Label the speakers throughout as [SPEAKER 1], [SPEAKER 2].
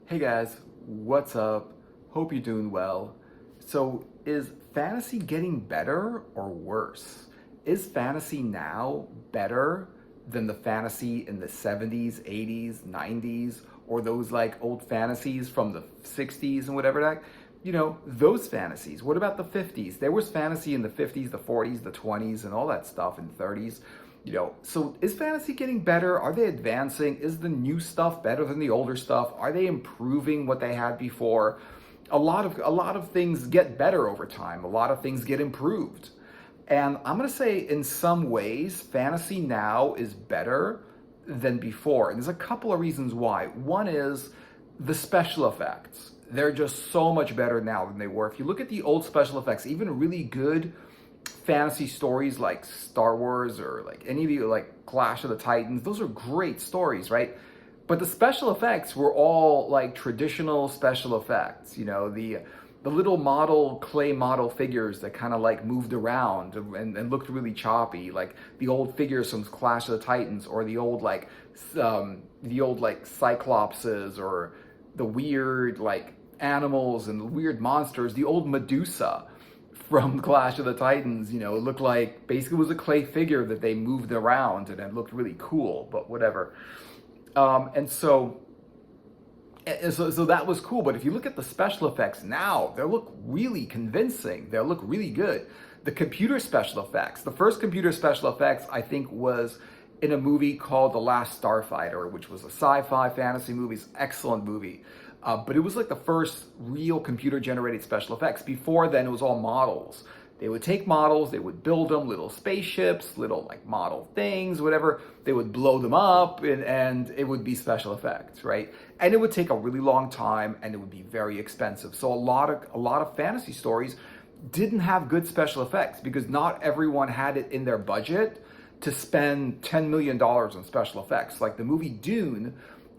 [SPEAKER 1] Hey guys, what's up? Hope you're doing well. So, is fantasy getting better or worse? Is fantasy now better than the fantasy in the 70s, 80s, 90s, or those like old fantasies from the 60s and whatever that? Those fantasies. What about the 50s? There was fantasy in the 50s, the 40s, the 20s, and all that stuff in the 30s. So is fantasy getting better? Are they advancing? Is the new stuff better than the older stuff? Are they improving what they had before? A lot of things get better over time. A lot of things get improved. And I'm going to say in some ways fantasy now is better than before. And there's a couple of reasons why. One is the special effects. They're just so much better now than they were. If you look at the old special effects, even really good fantasy stories like Star Wars or like any of you like Clash of the Titans, those are great stories, right? But the special effects were all like traditional special effects, the little clay model figures that kind of like moved around and looked really choppy, like the old figures from Clash of the Titans, or the old like Cyclopses, or the weird like animals and the weird monsters, the old Medusa from Clash of the Titans. It looked like basically was a clay figure that they moved around and it looked really cool, but whatever. And so that was cool. But if you look at the special effects now, they look really convincing. They look really good. The computer special effects, the first computer special effects, I think, was in a movie called The Last Starfighter, which was a sci-fi fantasy movie. It's an excellent movie. But it was like the first real computer generated special effects. Before then, it was all models. They would take models, they would build them, little spaceships, little like model things, whatever. They would blow them up, and it would be special effects, right? And it would take a really long time, and it would be very expensive. So a lot of fantasy stories didn't have good special effects because not everyone had it in their budget to spend $10 million on special effects. Like the movie Dune,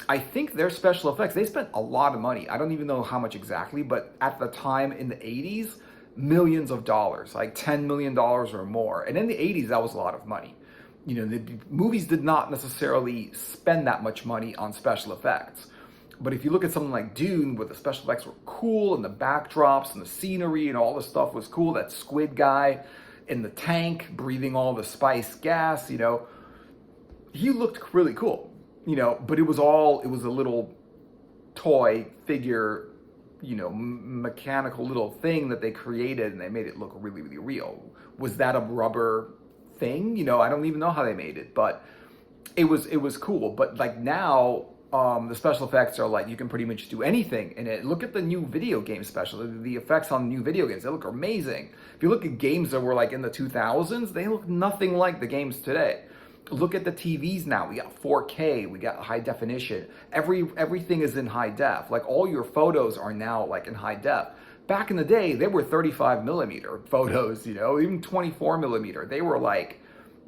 [SPEAKER 1] I think their special effects, they spent a lot of money. I don't even know how much exactly, but at the time in the 80s, millions of dollars, like $10 million or more. And in the 80s, that was a lot of money. The movies did not necessarily spend that much money on special effects. But if you look at something like Dune, where the special effects were cool and the backdrops and the scenery and all the stuff was cool, that squid guy in the tank breathing all the spice gas, he looked really cool, but it was a little toy figure, mechanical little thing that they created, and they made it look really, really real. Was that a rubber thing? I don't even know how they made it, but it was cool. But like now, the special effects are like you can pretty much do anything in it. Look at the new video game special. The effects on new video games, they look amazing. If you look at games that were like in the 2000s, they look nothing like the games today. Look at the TVs now. We got 4K, we got high definition. Everything is in high def. Like all your photos are now like in high def. Back in the day, they were 35 millimeter photos, even 24 millimeter. They were like,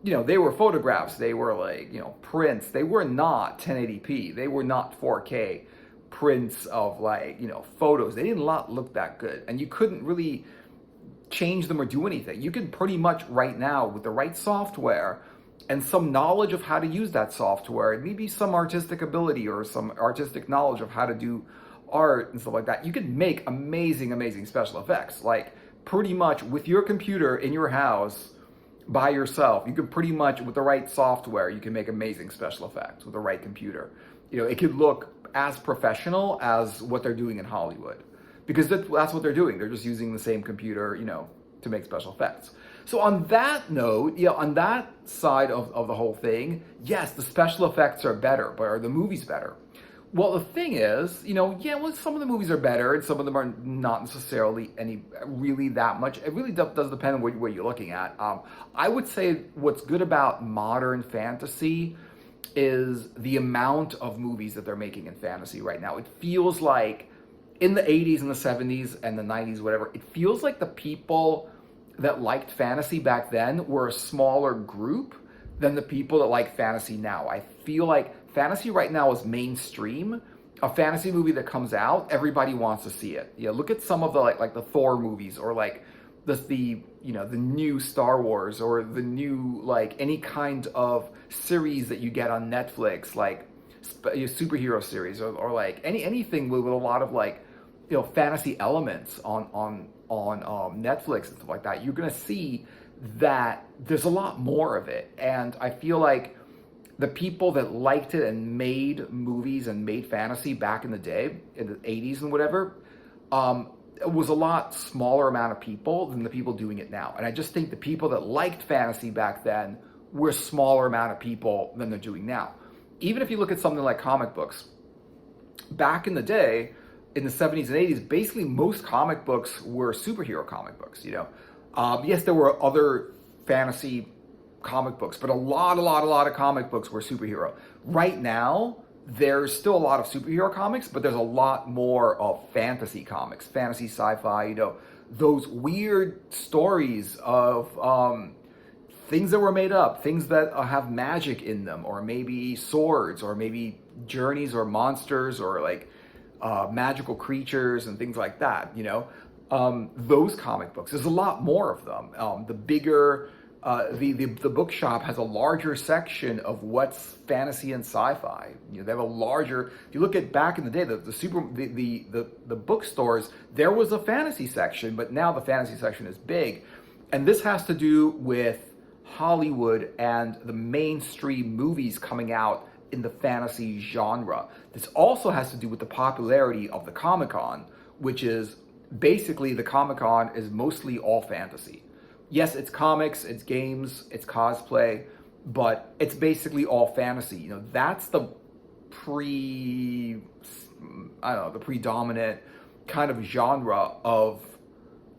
[SPEAKER 1] they were photographs. They were like, prints. They were not 1080p. They were not 4K prints of like, photos. They did not look that good. And you couldn't really change them or do anything. You can pretty much right now with the right software and some knowledge of how to use that software, and maybe some artistic ability or some artistic knowledge of how to do art and stuff like that, you can make amazing, amazing special effects. Like pretty much with your computer in your house by yourself, you can pretty much, with the right software, you can make amazing special effects with the right computer. It could look as professional as what they're doing in Hollywood, because that's what they're doing. They're just using the same computer, to make special effects. So on that note, on that side of the whole thing, yes, the special effects are better, but are the movies better? Well, the thing is, some of the movies are better and some of them are not necessarily really that much. It really does depend on what you're looking at. I would say what's good about modern fantasy is the amount of movies that they're making in fantasy right now. It feels like in the 80s and the 70s and the 90s, whatever, it feels like the people that liked fantasy back then were a smaller group than the people that like fantasy now. I feel like fantasy right now is mainstream. A fantasy movie that comes out, everybody wants to see it. Look at some of the like the Thor movies, or like the new Star Wars, or the new like any kind of series that you get on Netflix, like superhero series, or like anything with a lot of like, fantasy elements on Netflix and stuff like that, you're gonna see that there's a lot more of it. And I feel like the people that liked it and made movies and made fantasy back in the day, in the 80s and whatever, it was a lot smaller amount of people than the people doing it now. And I just think the people that liked fantasy back then were a smaller amount of people than they're doing now. Even if you look at something like comic books, back in the day, in the 70s and 80s, basically most comic books were superhero comic books, Yes, there were other fantasy comic books, but a lot of comic books were superhero. Right now, there's still a lot of superhero comics, but there's a lot more of fantasy comics, fantasy sci-fi, those weird stories of things that were made up, things that have magic in them, or maybe swords, or maybe journeys, or monsters, or like magical creatures and things like that, those comic books. There's a lot more of them. The bigger, the bookshop has a larger section of what's fantasy and sci-fi. They have a larger. If you look at back in the day, the bookstores, there was a fantasy section, but now the fantasy section is big, and this has to do with Hollywood and the mainstream movies coming out in the fantasy genre. This also has to do with the popularity of the Comic-Con, which is basically the Comic-Con is mostly all fantasy. Yes, it's comics, it's games, it's cosplay, but it's basically all fantasy. That's the predominant kind of genre of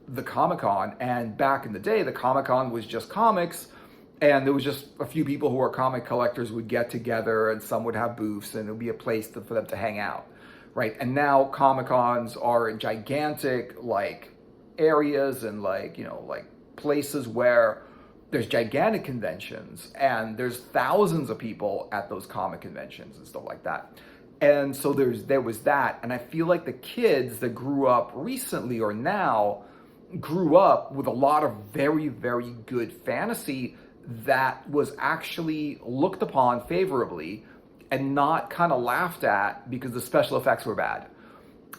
[SPEAKER 1] the Comic-Con. And back in the day, the Comic-Con was just comics, and there was just a few people who are comic collectors would get together, and some would have booths, and it would be a place for them to hang out, right? And now Comic-Cons are in gigantic like areas and like places where there's gigantic conventions, and there's thousands of people at those comic conventions and stuff like that. And so there was that, and I feel like the kids that grew up recently or now grew up with a lot of very, very good fantasy that was actually looked upon favorably and not kind of laughed at because the special effects were bad.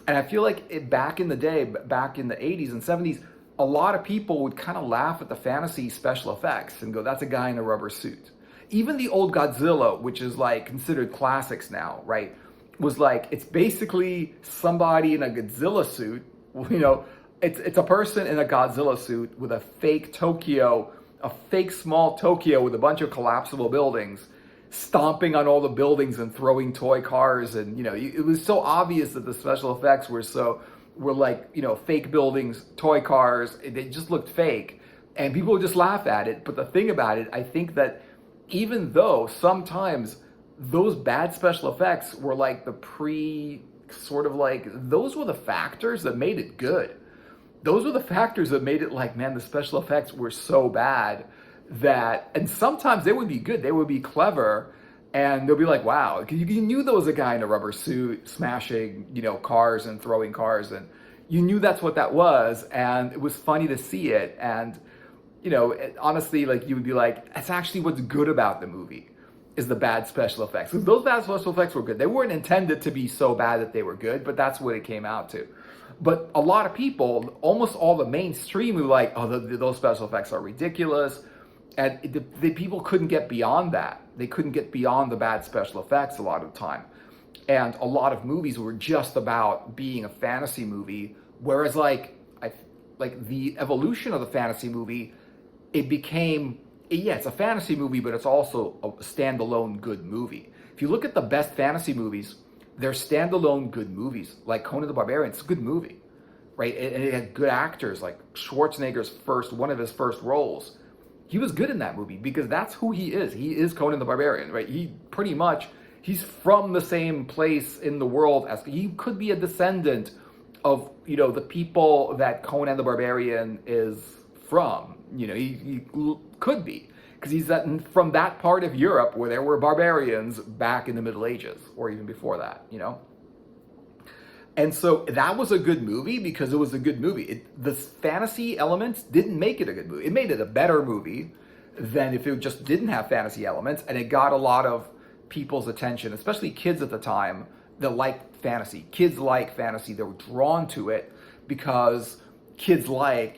[SPEAKER 1] And I feel like back in the day, back in the 80s and 70s, a lot of people would kind of laugh at the fantasy special effects and go, that's a guy in a rubber suit. Even the old Godzilla, which is like considered classics now, right, was like, it's basically somebody in a Godzilla suit, it's a person in a Godzilla suit with a fake small Tokyo with a bunch of collapsible buildings, stomping on all the buildings and throwing toy cars. And, it was so obvious that the special effects were like, fake buildings, toy cars. They just looked fake, and people would just laugh at it. But the thing about it, I think that even though sometimes those bad special effects were like those were the factors that made it good. Those were the factors that made it like, man, the special effects were so bad and sometimes they would be good. They would be clever, and they'll be like, wow, you knew there was a guy in a rubber suit smashing, cars and throwing cars, and you knew that's what that was, and it was funny to see it. And, honestly, like, you would be like, that's actually what's good about the movie, is the bad special effects. Because those bad special effects were good. They weren't intended to be so bad that they were good, but that's what it came out to. But a lot of people, almost all the mainstream, were like, oh, those special effects are ridiculous. And the people couldn't get beyond that. They couldn't get beyond the bad special effects a lot of the time. And a lot of movies were just about being a fantasy movie. Whereas like the evolution of the fantasy movie, it became, it's a fantasy movie, but it's also a standalone good movie. If you look at the best fantasy movies, they're standalone good movies. Like Conan the Barbarian, it's a good movie, right? And it had good actors, like Schwarzenegger's one of his first roles. He was good in that movie because that's who he is. He is Conan the Barbarian, right? He's from the same place in the world as, he could be a descendant of, the people that Conan the Barbarian is from. He could be, because he's from that part of Europe where there were barbarians back in the Middle Ages, or even before that, And so that was a good movie because it was a good movie. The fantasy elements didn't make it a good movie. It made it a better movie than if it just didn't have fantasy elements, and it got a lot of people's attention, especially kids at the time that liked fantasy. Kids like fantasy. They were drawn to it because kids like,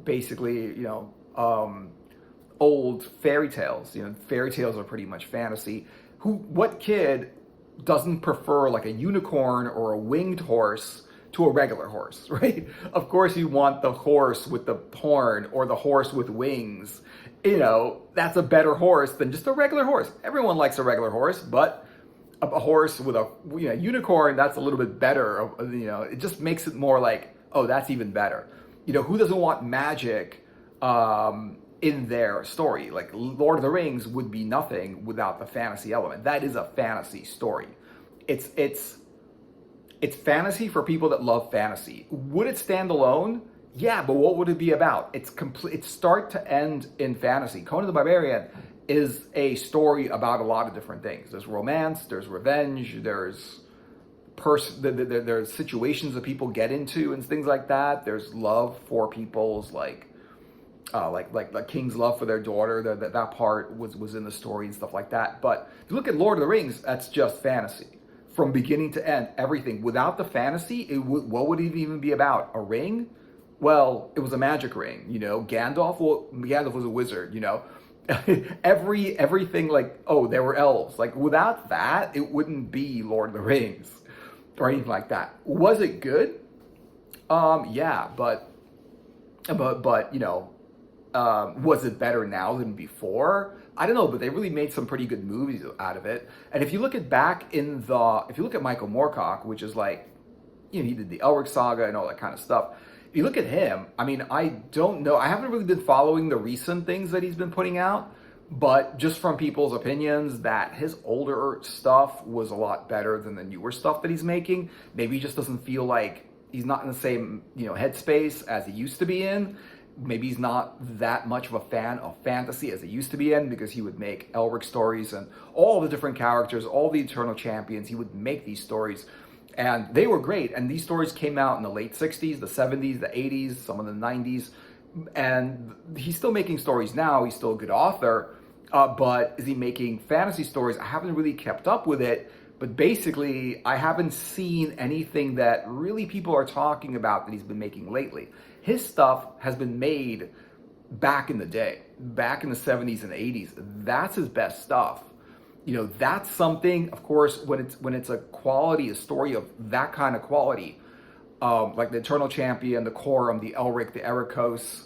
[SPEAKER 1] basically, old fairy tales. Fairy tales are pretty much fantasy. What kid doesn't prefer like a unicorn or a winged horse to a regular horse, right? Of course you want the horse with the horn or the horse with wings. That's a better horse than just a regular horse. Everyone likes a regular horse, but a horse with a unicorn, that's a little bit better. It just makes it more like, oh, that's even better. Who doesn't want magic in their story? Like Lord of the Rings would be nothing without the fantasy element. That is a fantasy story. It's fantasy for people that love fantasy. Would it stand alone? Yeah, but what would it be about? It's complete. It's start to end in fantasy. Conan the Barbarian is a story about a lot of different things. There's romance, there's revenge, there's situations that people get into and things like that. There's love for people's like king's love for their daughter. That part was in the story and stuff like that. But if you look at Lord of the Rings, that's just fantasy. From beginning to end, everything. Without the fantasy, what would it even be about? A ring? Well, it was a magic ring, Gandalf was a wizard, Everything like, oh, there were elves. Like without that, it wouldn't be Lord of the Rings or anything like that. Was it good? Yeah, but was it better now than before? I don't know, but they really made some pretty good movies out of it. And if you look at if you look at Michael Moorcock, which is like, he did the Elric saga and all that kind of stuff. If you look at him, I mean, I don't know. I haven't really been following the recent things that he's been putting out, but just from people's opinions that his older stuff was a lot better than the newer stuff that he's making. Maybe he just doesn't feel like he's not in the same, headspace as he used to be in. Maybe he's not that much of a fan of fantasy as he used to be in, because he would make Elric stories and all the different characters, all the Eternal Champions. He would make these stories and they were great. And these stories came out in the late 60s, the 70s, the 80s, some of the 90s. And he's still making stories now. He's still a good author. But is he making fantasy stories? I haven't really kept up with it. But basically, I haven't seen anything that really people are talking about that he's been making lately. His stuff has been made back in the day, back in the 70s and 80s. That's his best stuff. That's something, of course, when it's a story of that kind of quality, like the Eternal Champion, the Corum, the Elric, the Ericos.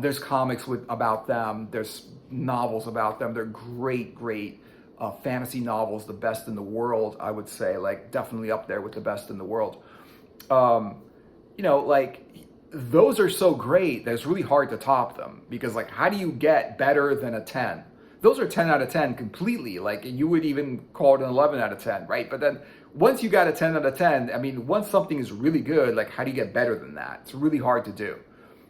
[SPEAKER 1] There's comics about them. There's novels about them. They're great fantasy novels, the best in the world, I would say, like definitely up there with the best in the world. Those are so great that it's really hard to top them, because like, how do you get better than a 10? Those are 10 out of 10 completely. Like you would even call it an 11 out of 10, right? But then once you got a 10 out of 10, I mean, once something is really good, like how do you get better than that? It's really hard to do.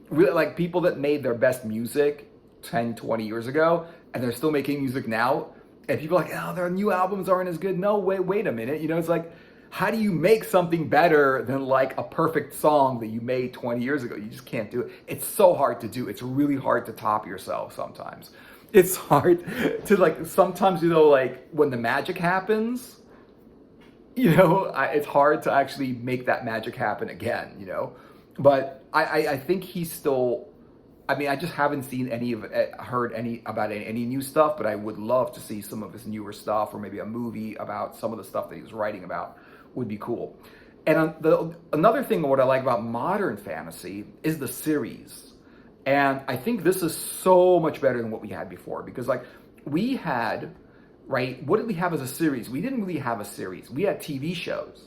[SPEAKER 1] Really, like people that made their best music 10, 20 years ago, and they're still making music now, and people are like, oh, their new albums aren't as good. No, wait a minute. It's like, how do you make something better than like a perfect song that you made 20 years ago? You just can't do it. It's so hard to do. It's really hard to top yourself sometimes. It's hard to like, sometimes, like when the magic happens, it's hard to actually make that magic happen again, But I think he's still, I mean, I just haven't seen heard any new stuff, but I would love to see some of his newer stuff, or maybe a movie about some of the stuff that he was writing about would be cool. And another thing, what I like about modern fantasy is the series. And I think this is so much better than what we had before, because like we had, right, what did we have as a series? We didn't really have a series. We had TV shows.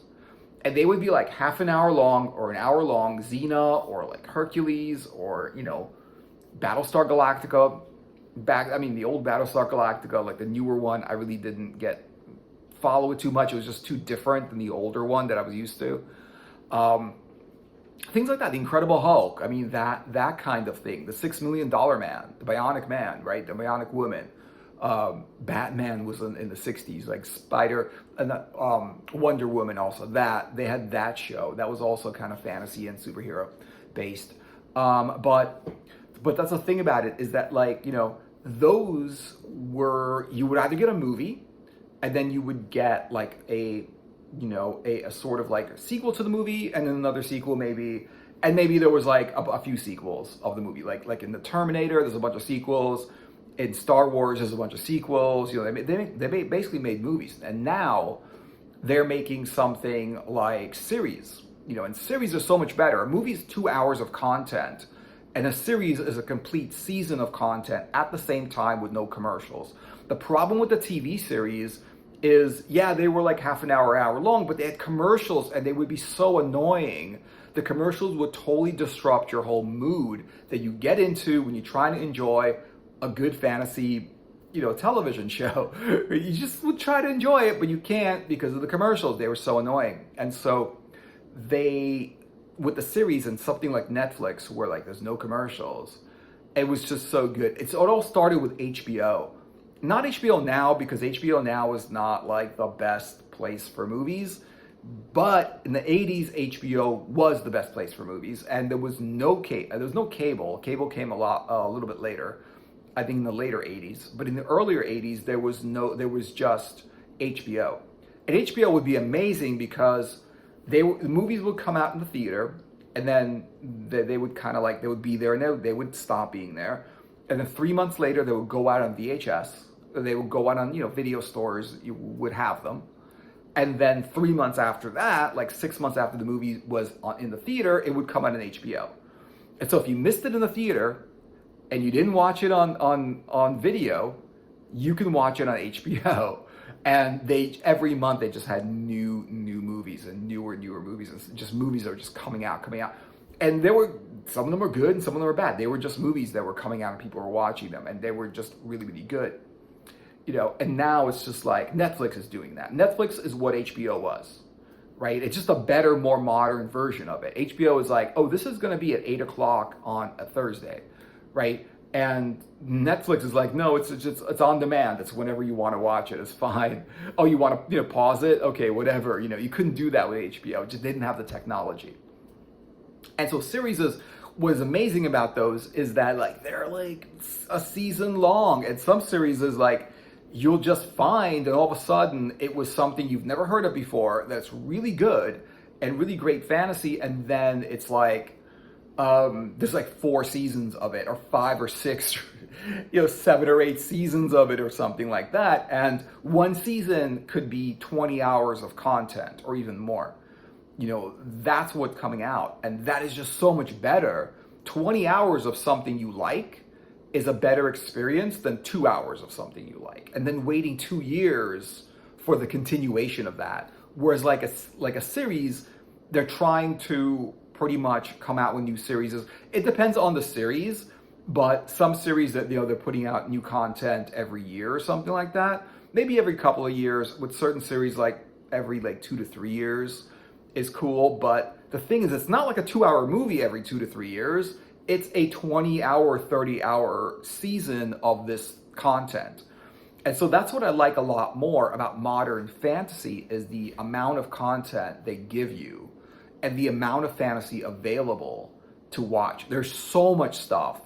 [SPEAKER 1] And they would be like half an hour long or an hour long, Xena or like Hercules or, Battlestar Galactica. The old Battlestar Galactica, like the newer one, I really didn't follow it too much. It was just too different than the older one that I was used to. Things like that, the Incredible Hulk, I mean, that kind of thing. The $6 Million Man, the Bionic Man, right? The Bionic Woman. Batman was in the 60s, like Spider, and Wonder Woman also. They had that show. That was also kind of fantasy and superhero based. But that's the thing about it, is that like, those were, you would either get a movie, and then you would get like a sort of like a sequel to the movie, and then another sequel maybe, and maybe there was like a few sequels of the movie, like in the Terminator, there's a bunch of sequels. In Star Wars, there's a bunch of sequels. They basically made movies, and now they're making something like series. And series are so much better. A movie is 2 hours of content, and a series is a complete season of content at the same time with no commercials. The problem with the TV series is, yeah, they were like half an hour long, but they had commercials, and they would be so annoying. The commercials would totally disrupt your whole mood that you get into when you're trying to enjoy a good fantasy, television show. You just would try to enjoy it, but you can't because of the commercials. They were so annoying. And so with the series and something like Netflix, where like there's no commercials, it was just so good. It all started with HBO. Not HBO Now, because HBO Now is not like the best place for movies. But in the 80s, HBO was the best place for movies, and there was no cable. Cable came a little bit later, I think in the later 80s. But in the earlier 80s, there was just HBO. And HBO would be amazing because the movies would come out in the theater, and then they would kind of like, they would be there, and they would stop being there. And then 3 months later, they would go out on VHS. They would go out on, video stores, you would have them. And then 3 months after that, like 6 months after the movie was in the theater, it would come out on HBO. And so if you missed it in the theater and you didn't watch it on video, you can watch it on HBO. And every month they just had new movies and newer movies, and just movies that were just coming out. And some of them were good and some of them were bad. They were just movies that were coming out and people were watching them, and they were just really, really good. And now it's just like Netflix is doing that. Netflix is what HBO was, right? It's just a better, more modern version of it. HBO is like, oh, this is going to be at 8 o'clock on a Thursday, right? And Netflix is like, no, it's on demand. It's whenever you want to watch it. It's fine. Oh, you want to pause it? Okay, whatever. You couldn't do that with HBO. It just didn't have the technology. And so what is amazing about those is that like they're like a season long, and some series is like, you'll just find, and all of a sudden it was something you've never heard of before that's really good and really great fantasy, and then it's like there's like 4 seasons of it, or 5 or 6, 7 or 8 seasons of it, or something like that, and one season could be 20 hours of content or even more. That's what's coming out, and that is just so much better. 20 hours of something you like is a better experience than 2 hours of something you like, and then waiting 2 years for the continuation of that. Whereas like a series, they're trying to pretty much come out with new series. It depends on the series, but some series that they're putting out new content every year or something like that. Maybe every couple of years. With certain series, like every 2 to 3 years is cool. But the thing is, it's not like a 2-hour movie every 2 to 3 years. It's a 20-hour, 30-hour season of this content. And so that's what I like a lot more about modern fantasy, is the amount of content they give you and the amount of fantasy available to watch. There's so much stuff,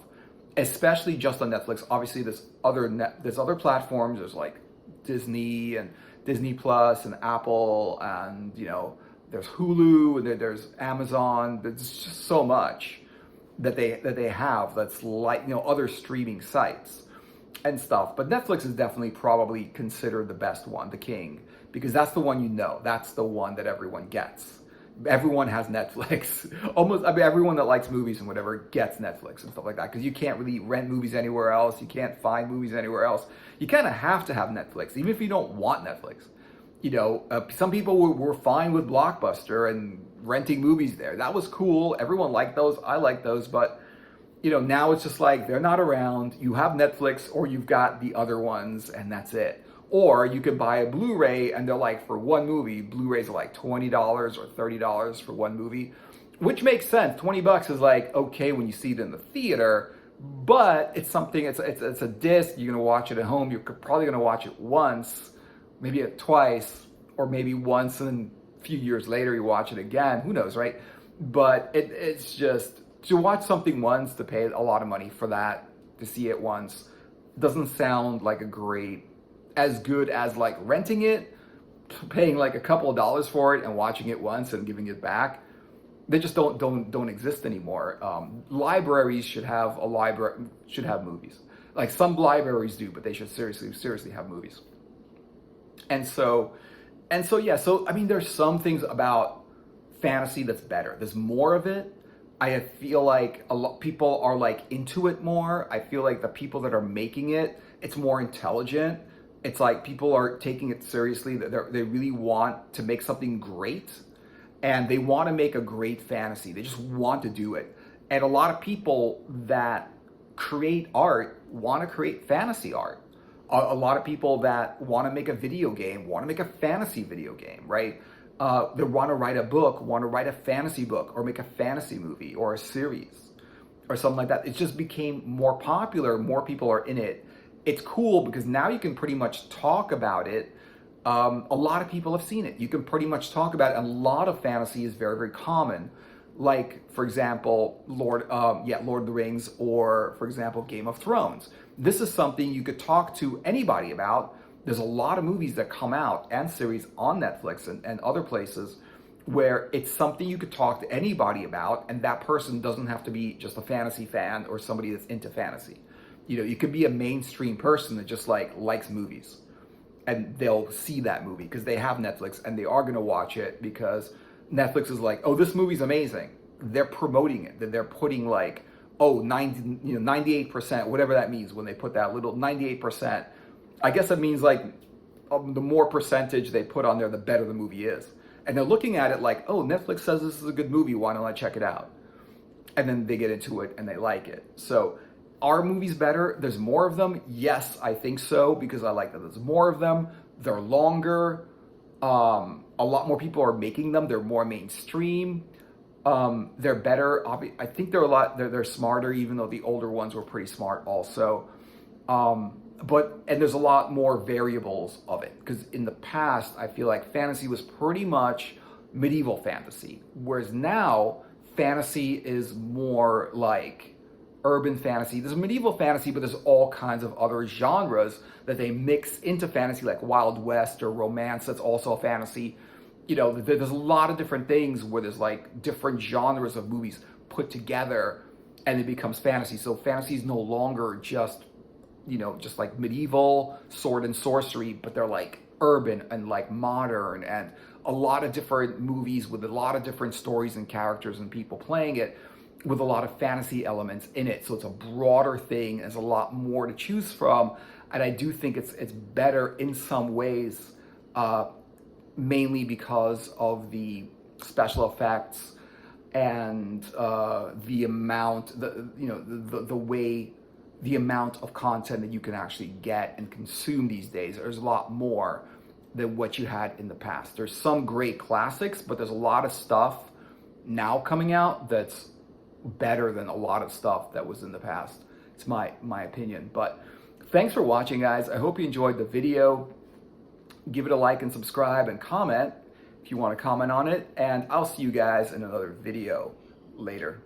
[SPEAKER 1] especially just on Netflix. Obviously, there's other platforms. There's like Disney and Disney Plus and Apple, and there's Hulu, and there's Amazon. There's just so much that they have that's like other streaming sites and stuff. But Netflix is definitely probably considered the best one, the king, because that's the one that's the one that everyone gets. Everyone has Netflix. Everyone that likes movies and whatever gets Netflix and stuff like that, because you can't really rent movies anywhere else. You can't find movies anywhere else. You kind of have to have Netflix, even if you don't want Netflix. Some people were fine with Blockbuster and renting movies there. That was cool. Everyone liked those. I like those. But, now it's just like they're not around. You have Netflix, or you've got the other ones, and that's it. Or you can buy a Blu-ray, and they're like, for one movie, Blu-rays are like $20 or $30 for one movie, which makes sense. $20 is like okay when you see it in the theater, but it's something. It's a disc. You're gonna watch it at home. You're probably gonna watch it once, maybe twice, or maybe once, and a few years later you watch it again. Who knows, right? But it's just, to watch something once, to pay a lot of money for that, to see it once, doesn't sound like a great as good as like renting it, paying like a couple of dollars for it and watching it once and giving it back. They just don't exist anymore. Libraries should have movies. Like some libraries do, but they should seriously have movies. And so yeah. So I mean, there's some things about fantasy that's better. There's more of it. I feel like a lot people are like into it more. I feel like the people that are making it, it's more intelligent. It's like people are taking it seriously. That they really want to make something great, and they want to make a great fantasy. They just want to do it. And a lot of people that create art want to create fantasy art. A lot of people that want to make a video game want to make a fantasy video game, right? They want to write a book, want to write a fantasy book, or make a fantasy movie or a series or something like that. It just became more popular. More people are in it. It's cool because now you can pretty much talk about it. A lot of people have seen it. You can pretty much talk about it. And a lot of fantasy is very, very common. Like, for example, Lord of the Rings, or for example, Game of Thrones. This is something you could talk to anybody about. There's a lot of movies that come out and series on Netflix and other places where it's something you could talk to anybody about, and that person doesn't have to be just a fantasy fan or somebody that's into fantasy. You know, you could be a mainstream person that just like likes movies, and they'll see that movie because they have Netflix and they are going to watch it because Netflix is like, oh, this movie's amazing. They're promoting it. They're putting like, 98%, whatever that means when they put that little 98%. I guess that means like the more percentage they put on there, the better the movie is. And they're looking at it like, oh, Netflix says this is a good movie. Why don't I check it out? And then they get into it and they like it. So are movies better? There's more of them. Yes, I think so, because I like that there's more of them. They're longer. A lot more people are making them. They're more mainstream. They're better. I think they're smarter, even though the older ones were pretty smart also. And there's a lot more variables of it, because in the past, I feel like fantasy was pretty much medieval fantasy, whereas now fantasy is more like urban fantasy. There's medieval fantasy, but there's all kinds of other genres that they mix into fantasy, like Wild West or romance. That's also a fantasy. You know, there's a lot of different things where there's like different genres of movies put together and it becomes fantasy. So fantasy is no longer just like medieval sword and sorcery, but they're like urban and like modern, and a lot of different movies with a lot of different stories and characters and people playing it with a lot of fantasy elements in it. So it's a broader thing. There's a lot more to choose from. And I do think it's better in some ways, mainly because of the special effects and the amount, the amount of content that you can actually get and consume these days. There's a lot more than what you had in the past. There's some great classics, but there's a lot of stuff now coming out that's better than a lot of stuff that was in the past. It's my opinion. But thanks for watching, guys. I hope you enjoyed the video. Give it a like and subscribe and comment if you want to comment on it. And I'll see you guys in another video later.